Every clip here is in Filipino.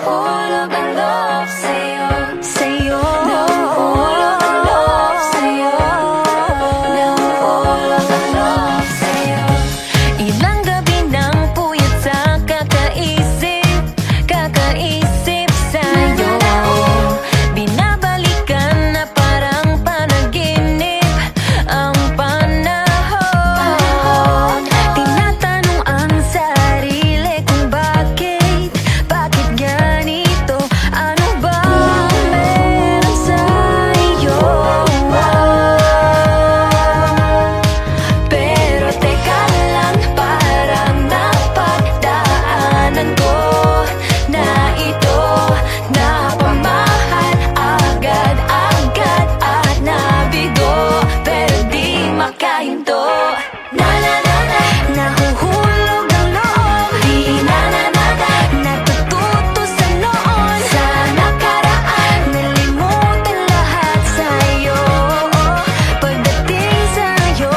nahuhulog ang loob sa'yo, sa'yo. Nahuhulog ang loob sa'yo, nahuhulog ang loob sa'yo. Ilang gabi nang puyat sa kakaisip sa'yo. Binabalikan na parang panaginip ang panahon. Tinatanong ang sarili kung bakit ganito? Ano ba meron sa'yo? Pero teka lang, parang napagdaanan ko na ito. Napamahal agad-agad at nabigo, pero di makahinto. Nahuhulog ang loob, di natututo sa noon, sa nakaraan. Nalimutan lahat sa'yo, pagdating sa'yo.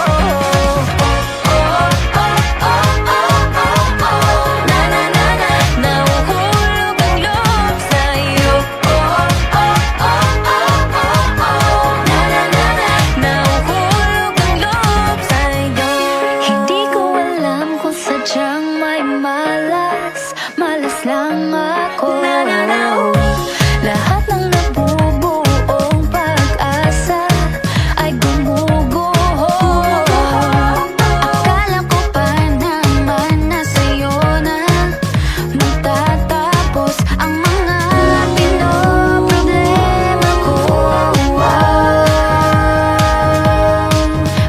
Nahuhulog ang loob sa'yo. Nahuhulog ang loob sa'yo. Hindi ko alam kung sadyang may malas lang ako. Lahat ng nabubuong pag-asa ay gumuguho. Akala ko pa naman na sa'yo na magtatapos ang mga pinoproblema ko.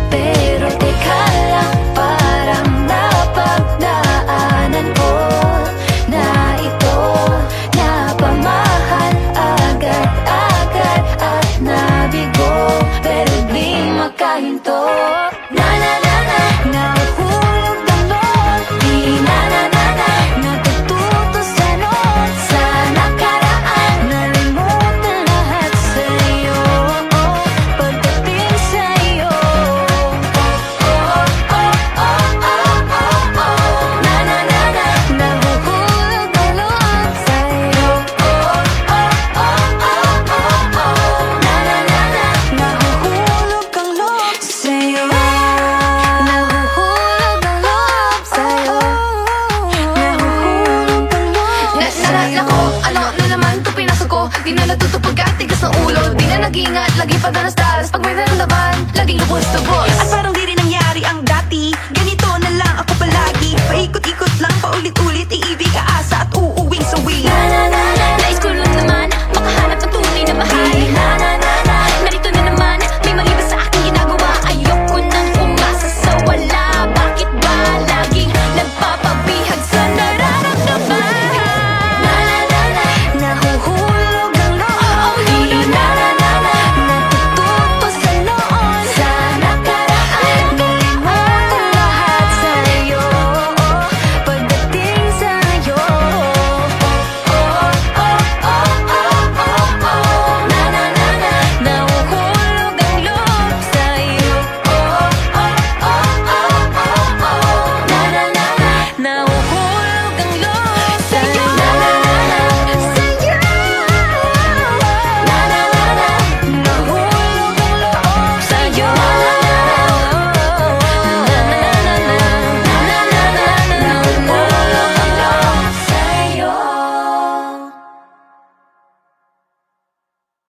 Pero teka lang, parang napagdaanan ko na ito. Napamahal agad-agad at nabigo, pero di makahinto. Nahuhulog ang loob, di natututo sa noon, sa nakaraan. Nalimutan lahat sa'yo, pagdating sa'yo. Nahuhulog ang loob sa'yo. Nahuhulog ang loob sa'yo. Nahuhulog ang loob sa'yo. Nahuhulog ang loob sa'yo. Nako, ano na naman to pinasok ko? Di na natutupag at tigas ng ulo. Di na nag-iingat, lagi padanas